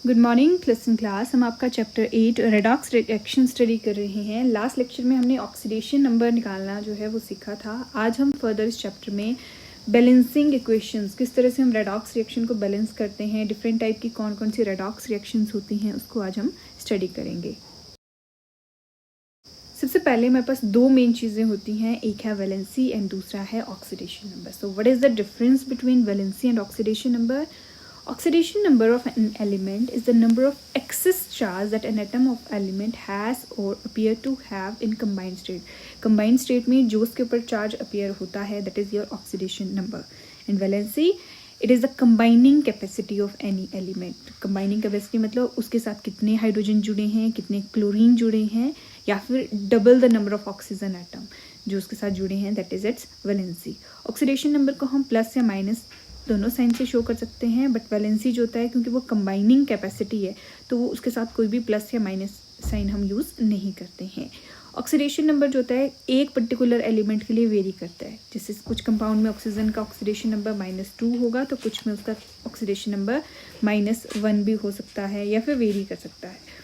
Good morning lesson class. हम आपका chapter 8 redox reaction study कर रहे हैं। लास्ट लेक्चर में हमने ऑक्सीडेशन नंबर निकालना जो है वो सीखा था। आज हम फर्दर इस चैप्टर में बैलेंसिंग इक्वेशंस, किस तरह से हम रेडॉक्स रिएक्शन को बैलेंस करते हैं, डिफरेंट टाइप की कौन कौन सी रेडॉक्स रिएक्शंस होती हैं, उसको आज हम स्टडी करेंगे। सबसे पहले हमारे पास दो मेन चीज़ें होती हैं, एक है वैलेंसी एंड दूसरा है oxidation number. So what is the difference between valency and oxidation number? Oxidation number of an element is the number of excess charge that an atom of element has or appear to have in combined state. Combined state में जो उसके ऊपर charge appear होता है, that is your oxidation number. And valency, it is the combining capacity of any element. Combining capacity मतलब उसके साथ कितने हाइड्रोजन जुड़े हैं, कितने क्लोरीन जुड़े हैं, या फिर double the number of oxygen atom जो उसके साथ जुड़े हैं, that is its valency. Oxidation number को हम प्लस या माइनस दोनों साइन से शो कर सकते हैं, बट वैलेंसी जो होता है क्योंकि वो कंबाइनिंग कैपेसिटी है तो वो उसके साथ कोई भी प्लस या माइनस साइन हम यूज़ नहीं करते हैं। ऑक्सीडेशन नंबर जो होता है एक पर्टिकुलर एलिमेंट के लिए वेरी करता है। जैसे कुछ कंपाउंड में ऑक्सीजन का ऑक्सीडेशन नंबर -2 होगा तो कुछ में उसका ऑक्सीडेशन नंबर -1 भी हो सकता है या फिर वेरी कर सकता है।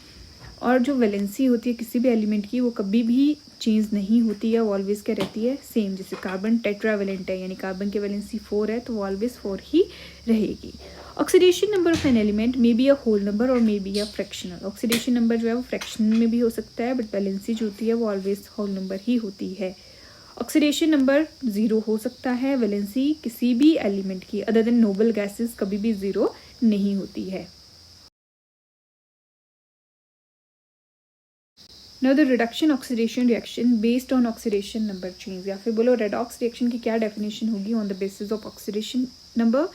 और जो वैलेंसी होती है किसी भी एलिमेंट की, वो कभी भी चेंज नहीं होती है, वो ऑलवेज क्या रहती है, सेम। जैसे कार्बन टेट्रावेलेंट है यानी कार्बन की वैलेंसी 4 है तो वो ऑलवेज 4 ही रहेगी। Oxidation number of an element may be a whole number और may be a fractional. Oxidation number जो है वो फ्रैक्शन में भी हो सकता है, बट वैलेंसी जो होती है वो ऑलवेज होल नंबर ही होती है। ऑक्सीडेशन नंबर 0 हो सकता है, वैलेंसी किसी भी एलिमेंट की अदर देन नोबल गैसेस कभी भी 0 नहीं होती है। Now the reduction oxidation reaction based on oxidation number change, या फिर बोलो redox reaction की क्या definition होगी on the basis of oxidation number?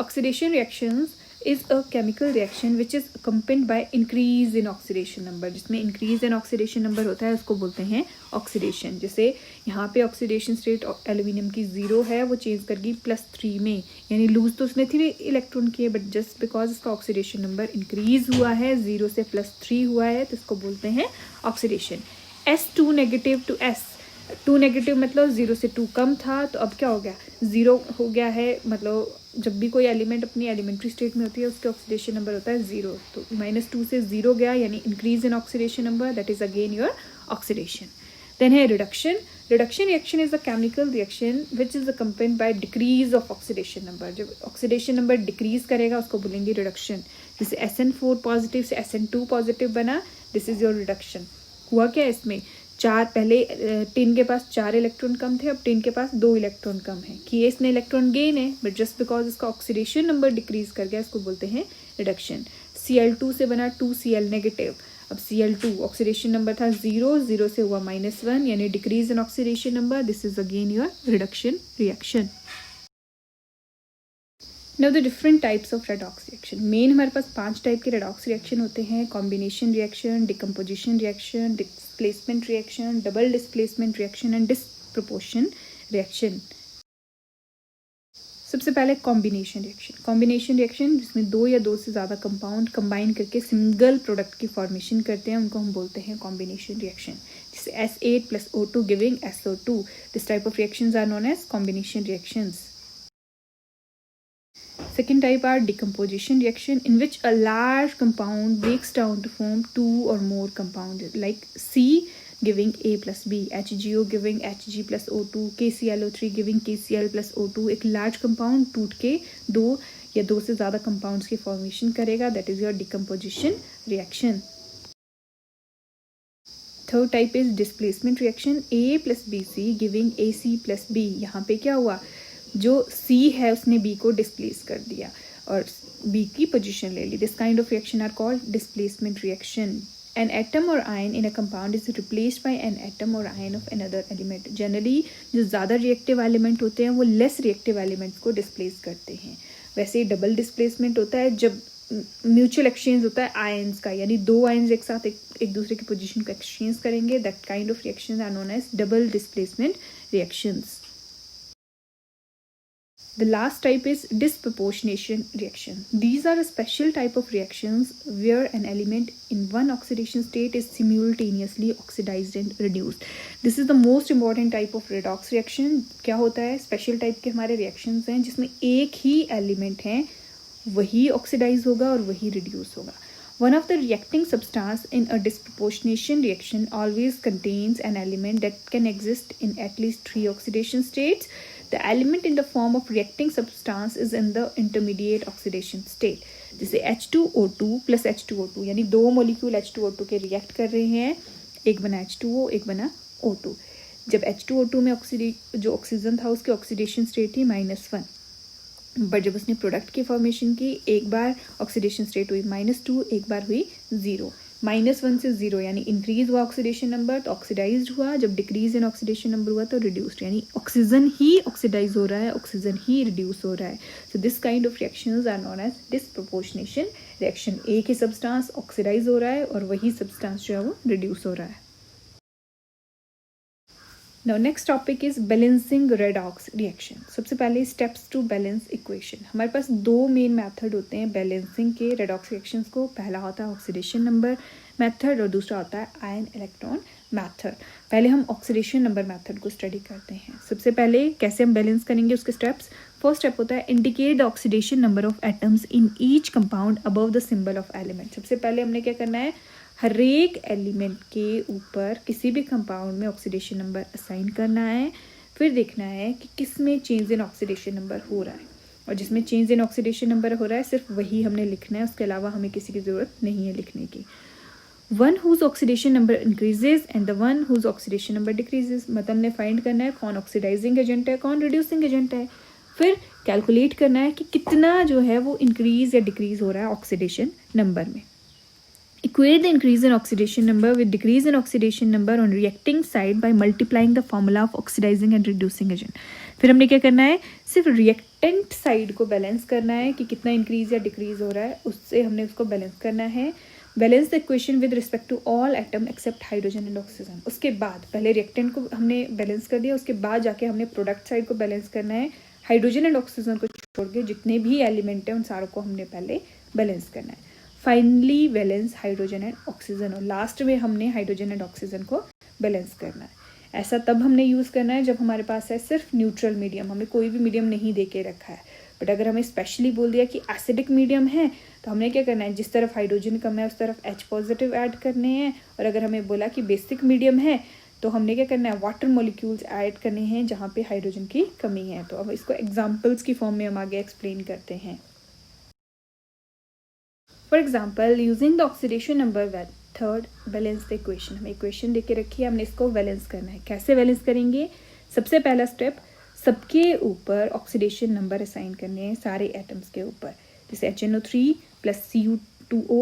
Oxidation reactions is a chemical reaction which is accompanied by increase in oxidation number. जिसमें increase in oxidation number होता है उसको बोलते हैं oxidation। जैसे यहाँ पे oxidation state एल्यूमिनियम की 0 है, वो चेंज कर गई +3 में, यानी लूज तो उसने 3 इलेक्ट्रॉन किए, बट जस्ट बिकॉज इसका ऑक्सीडेशन नंबर इंक्रीज हुआ है, 0 से +3 हुआ है, तो इसको बोलते हैं oxidation. S2 negative to S2 negative मतलब 0 से 2 कम था, तो अब क्या हो गया, 0 हो गया है। मतलब जब भी कोई एलिमेंट अपनी एलिमेंट्री स्टेट में होती है उसके ऑक्सीडेशन नंबर होता है 0, तो -2 से 0 गया यानी increase in oxidation number, that is again your oxidation. Then है reduction. Reduction reaction is a chemical reaction which is accompanied by decrease of oxidation number. जब ऑक्सीडेशन नंबर डिक्रीज करेगा उसको बोलेंगे रिडक्शन। जैसे SN4 पॉजिटिव से SN2 positive बना, this is your reduction. हुआ क्या इसमें, पहले टिन के पास 4 इलेक्ट्रॉन कम थे, अब टिन के पास 2 इलेक्ट्रॉन कम है, किए इसने इलेक्ट्रॉन गेन है, बट जस्ट बिकॉज इसका ऑक्सीडेशन नंबर डिक्रीज कर गया, इसको बोलते हैं रिडक्शन। Cl2 से बना 2Cl नेगेटिव, अब Cl2 ऑक्सीडेशन नंबर था 0 से हुआ -1 यानी decrease in oxidation number, this is again your reduction reaction. Now the different types of redox reaction. Main हमारे पास 5 टाइप के रेडॉक्स रिएक्शन होते हैं, combination reaction, decomposition reaction, displacement reaction, double displacement reaction and disproportion reaction. सबसे पहले combination reaction. Combination reaction जिसमें 2 या 2 से ज़्यादा कंपाउंड कंबाइन करके सिंगल प्रोडक्ट की फॉर्मेशन करते हैं, उनको हम बोलते हैं कॉम्बिनेशन रिएक्शन। जैसे S8 + O2 giving SO2, this type of reactions are known as combination reactions. Second type are decomposition reaction, in which a large compound breaks down to form 2 or more compounds, like C giving A plus B, HGO giving Hg plus O2, KClO3 giving KCl plus O2। एक large compound टूट के 2 या 2 से ज़्यादा compounds की formation करेगा, that is your decomposition reaction। Third type is displacement reaction, A plus BC giving AC plus B। यहाँ पे क्या हुआ, जो C है उसने B को डिस्प्लेस कर दिया और B की पोजीशन ले ली। This kind of reaction are called displacement reaction. An atom or ion in a compound is replaced by an atom or ion of another element. Generally जो ज़्यादा रिएक्टिव एलिमेंट होते हैं वो लेस रिएक्टिव एलिमेंट्स को displace करते हैं। वैसे double displacement होता है जब म्यूचुअल एक्सचेंज होता है आयन्स का, यानी 2 आयन्स एक साथ एक दूसरे की पोजीशन को एक्सचेंज करेंगे, that kind of reactions are known as double displacement reactions. The last type is disproportionation reaction. These are a special type of reactions where an element in one oxidation state is simultaneously oxidized and reduced. This is the most important type of redox reaction. क्या होता है, special type के हमारे reactions हैं जिसमें एक ही element है वही ऑक्सीडाइज होगा और वही रिड्यूस होगा। One of the reacting substance in a disproportionation reaction always contains an element that can exist in at least 3 oxidation states. The element in the form of reacting substance is in the intermediate oxidation state. जैसे H2O2 plus H2O2 यानी 2 molecule H2O2 के react कर रहे हैं, एक बना H2O एक बना O2. जब H2O2 में जो ऑक्सीजन था उसकी ऑक्सीडेशन स्टेट थी -1, बट जब उसने प्रोडक्ट की फॉर्मेशन की, एक बार ऑक्सीडेशन स्टेट हुई -2, एक बार हुई 0. -1 से 0 यानी इंक्रीज हुआ ऑक्सीडेशन नंबर तो ऑक्सीडाइज्ड हुआ, जब डिक्रीज इन ऑक्सीडेशन नंबर हुआ तो रिड्यूस्ड, यानी ऑक्सीजन ही ऑक्सीडाइज हो रहा है, ऑक्सीजन ही रिड्यूस हो रहा है. So this kind of reactions are known as disproportionation reaction. एक ही सब्सटेंस ऑक्सीडाइज हो रहा है और वही सब्सटेंस जो है वो रिड्यूस हो रहा है. Now next topic is balancing redox reaction. सबसे पहले steps to balance equation. हमारे पास 2 मेन मेथड होते हैं बैलेंसिंग के redox reactions को. पहला होता है ऑक्सीडेशन नंबर मेथड और दूसरा होता है आयन इलेक्ट्रॉन मेथड. पहले हम ऑक्सीडेशन नंबर मेथड को स्टडी करते हैं. सबसे पहले कैसे हम बैलेंस करेंगे उसके स्टेप्स. फर्स्ट स्टेप होता है indicate the oxidation number of atoms in each compound above the symbol of element. सबसे पहले हमने क्या करना है, हर एक एलिमेंट के ऊपर किसी भी कंपाउंड में ऑक्सीडेशन नंबर असाइन करना है. फिर देखना है कि किस में चेंज इन ऑक्सीडेशन नंबर हो रहा है, और जिसमें चेंज इन ऑक्सीडेशन नंबर हो रहा है सिर्फ वही हमने लिखना है, उसके अलावा हमें किसी की ज़रूरत नहीं है लिखने की. One whose oxidation number increases and the one whose oxidation number decreases. मतलब हमने फाइंड करना है कौन ऑक्सीडाइजिंग एजेंट है कौन रिड्यूसिंग एजेंट है. फिर कैलकुलेट करना है कि कितना जो है वो इंक्रीज या डिक्रीज हो रहा है ऑक्सीडेशन नंबर में. Equate the increase in oxidation number with decrease in oxidation number on reacting side by multiplying the formula of oxidizing and reducing agent. फिर हमने क्या करना है, सिर्फ रिएक्टेंट साइड को बैलेंस करना है कि कितना इंक्रीज या डिक्रीज हो रहा है, उससे हमने उसको बैलेंस करना है. Balance the equation with respect to all atom except hydrogen and oxygen. उसके बाद पहले रिएक्टेंट को हमने बैलेंस कर दिया, उसके बाद जाके हमने प्रोडक्ट साइड को बैलेंस करना है. हाइड्रोजन एंड ऑक्सीजन को छोड़ के जितने भी एलिमेंट हैं उन सारों को हमने पहले बैलेंस करना है. Finally balance hydrogen and oxygen, और लास्ट में हमने हाइड्रोजन एंड ऑक्सीजन को बैलेंस करना है. ऐसा तब हमने यूज़ करना है जब हमारे पास है सिर्फ न्यूट्रल मीडियम, हमने कोई भी मीडियम नहीं दे के रखा है. बट अगर हमें स्पेशली बोल दिया कि एसिडिक मीडियम है तो हमने क्या करना है, जिस तरफ हाइड्रोजन कम है उस तरफ H पॉजिटिव ऐड करने हैं. और अगर हमें बोला कि बेसिक मीडियम है तो हमने क्या करना है, वाटर मॉलिक्यूल्स ऐड करने हैं जहाँ पे हाइड्रोजन की कमी है. तो अब इसको एग्जाम्पल्स की फॉर्म में हम आगे एक्सप्लेन करते हैं. For example using the oxidation number method balance the equation. हमें इक्वेशन दे के रखी है, हमने इसको बैलेंस करना है. कैसे बैलेंस करेंगे, सबसे पहला स्टेप सबके ऊपर ऑक्सीडेशन नंबर असाइन करने हैं सारे एटम्स के ऊपर. जैसे HNO3 प्लस Cu2O.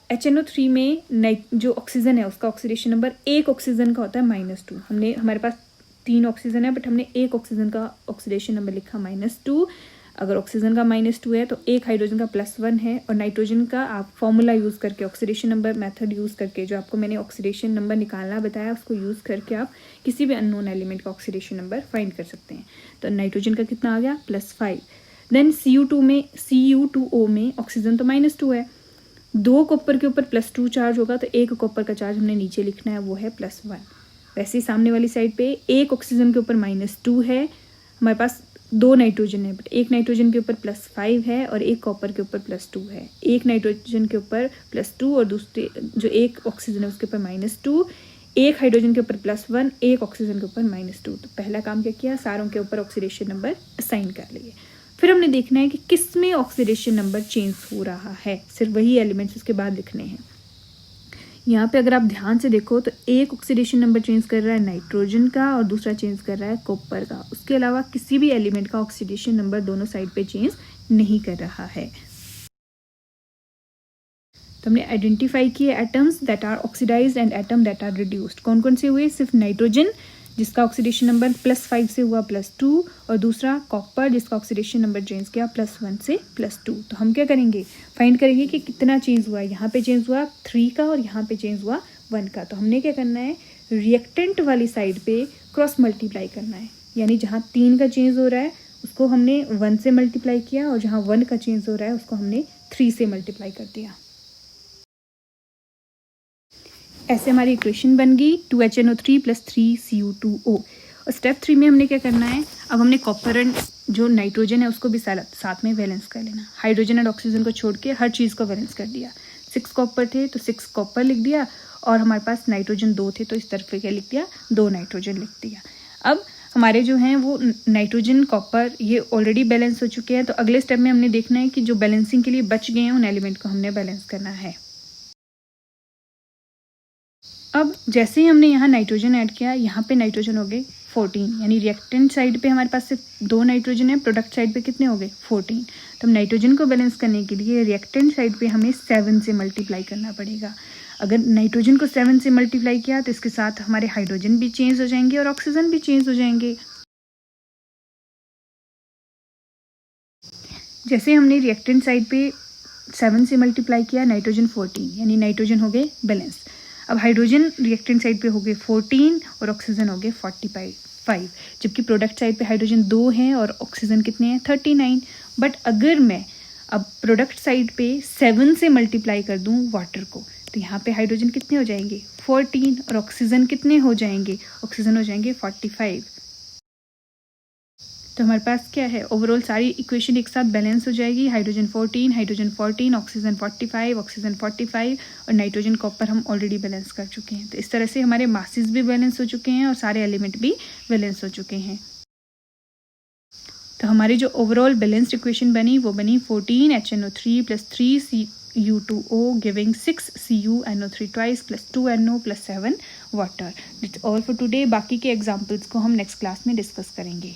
HNO3 में जो ऑक्सीजन है उसका ऑक्सीडेशन नंबर एक ऑक्सीजन का होता है -2. हमारे पास 3 ऑक्सीजन है बट हमने एक ऑक्सीजन का ऑक्सीडेशन नंबर लिखा -2. अगर ऑक्सीजन का -2 है तो एक हाइड्रोजन का +1 है. और नाइट्रोजन का आप फॉर्मूला यूज़ करके ऑक्सीडेशन नंबर मेथड यूज़ करके जो आपको मैंने ऑक्सीडेशन नंबर निकालना बताया उसको यूज़ करके आप किसी भी अननोन एलिमेंट का ऑक्सीडेशन नंबर फाइंड कर सकते हैं. तो नाइट्रोजन का कितना आ गया, +5. देन Cu2O में ऑक्सीजन तो -2 है, 2 कॉपर के ऊपर +2 चार्ज होगा तो एक कॉपर का चार्ज हमने नीचे लिखना है, वो है +1. वैसे ही सामने वाली साइड पे एक ऑक्सीजन के ऊपर -2 है, हमारे पास 2 नाइट्रोजन है बट एक नाइट्रोजन के ऊपर +5 है और एक कॉपर के ऊपर +2 है. एक नाइट्रोजन के ऊपर +2 और दूसरे जो एक ऑक्सीजन है उसके ऊपर -2. एक हाइड्रोजन के ऊपर +1, एक ऑक्सीजन के ऊपर -2. तो पहला काम क्या किया, सारों के ऊपर ऑक्सीडेशन नंबर असाइन कर लिए. फिर हमने देखना है कि किस में ऑक्सीडेशन नंबर चेंज हो रहा है, सिर्फ वही एलिमेंट्स उसके बाद लिखने हैं. यहाँ पे अगर आप ध्यान से देखो तो एक ऑक्सीडेशन नंबर चेंज कर रहा है नाइट्रोजन का और दूसरा चेंज कर रहा है कॉपर का. उसके अलावा किसी भी एलिमेंट का ऑक्सीडेशन नंबर दोनों साइड पे चेंज नहीं कर रहा है. तो हमने आइडेंटिफाई किए atoms that are oxidised and atom that are reduced. कौन कौन से हुए, सिर्फ नाइट्रोजन जिसका ऑक्सीडेशन नंबर +5 से हुआ +2 और दूसरा कॉपर जिसका ऑक्सीडेशन नंबर चेंज किया +1 से +2. तो हम क्या करेंगे, फाइंड करेंगे कि कितना चेंज हुआ है. यहाँ पे चेंज हुआ 3 का और यहाँ पे चेंज हुआ 1 का. तो हमने क्या करना है, रिएक्टेंट वाली साइड पे क्रॉस मल्टीप्लाई करना है. यानी जहाँ 3 का चेंज हो रहा है उसको हमने 1 से मल्टीप्लाई किया और जहाँ 1 का चेंज हो रहा है उसको हमने 3 से मल्टीप्लाई कर दिया. ऐसे हमारी इक्वेशन बन गई 2HNO3 + 3Cu2O. और स्टेप 3 में हमने क्या करना है, अब हमने कॉपर एंड जो नाइट्रोजन है उसको भी साथ में बैलेंस कर लेना. हाइड्रोजन एंड ऑक्सीजन को छोड़ के हर चीज़ को बैलेंस कर दिया. 6 कॉपर थे तो 6 कॉपर लिख दिया, और हमारे पास नाइट्रोजन 2 थे तो इस तरफ क्या लिख दिया, 2 नाइट्रोजन लिख दिया। अब हमारे जो हैं वो नाइट्रोजन कॉपर ये ऑलरेडी बैलेंस हो चुके हैं, तो अगले स्टेप में हमने देखना है कि जो बैलेंसिंग के लिए बच गए हैं उन एलिमेंट को हमने बैलेंस करना है। अब जैसे ही हमने यहाँ नाइट्रोजन ऐड किया, यहाँ पे नाइट्रोजन हो गए 14, यानी रिएक्टेंट साइड पे हमारे पास सिर्फ 2 नाइट्रोजन है, प्रोडक्ट साइड पे कितने हो गए 14। तो हम नाइट्रोजन को बैलेंस करने के लिए रिएक्टेंट साइड पे हमें 7 से मल्टीप्लाई करना पड़ेगा। अगर नाइट्रोजन को 7 से मल्टीप्लाई किया तो इसके साथ हमारे हाइड्रोजन भी चेंज हो जाएंगे और ऑक्सीजन भी चेंज हो जाएंगे। जैसे हमने रिएक्टेंट साइड पे 7 से मल्टीप्लाई किया, नाइट्रोजन 14, यानी नाइट्रोजन हो गए बैलेंस। अब हाइड्रोजन रिएक्टेंट साइड पे हो गए 14 और ऑक्सीजन हो गए 45, जबकि प्रोडक्ट साइड पे हाइड्रोजन 2 हैं और ऑक्सीजन कितने हैं 39। बट अगर मैं अब प्रोडक्ट साइड पे 7 से मल्टीप्लाई कर दूं वाटर को, तो यहाँ पे हाइड्रोजन कितने हो जाएंगे 14 और ऑक्सीजन कितने हो जाएंगे, ऑक्सीजन हो जाएंगे 45। तो हमारे पास क्या है, ओवरऑल सारी इक्वेशन एक साथ बैलेंस हो जाएगी। हाइड्रोजन 14, ऑक्सीजन 45 और नाइट्रोजन कॉपर हम ऑलरेडी बैलेंस कर चुके हैं। तो इस तरह से हमारे मासेस भी बैलेंस हो चुके हैं और सारे एलिमेंट भी बैलेंस हो चुके हैं। तो हमारी जो ओवरऑल बैलेंस्ड इक्वेशन बनी वो बनी 14 HNO3 + 3 CU2O giving 6 CuNO3 twice + 2NO + 7 water. That's all for today. बाकी के एग्जाम्पल्स को हम नेक्स्ट क्लास में डिस्कस करेंगे।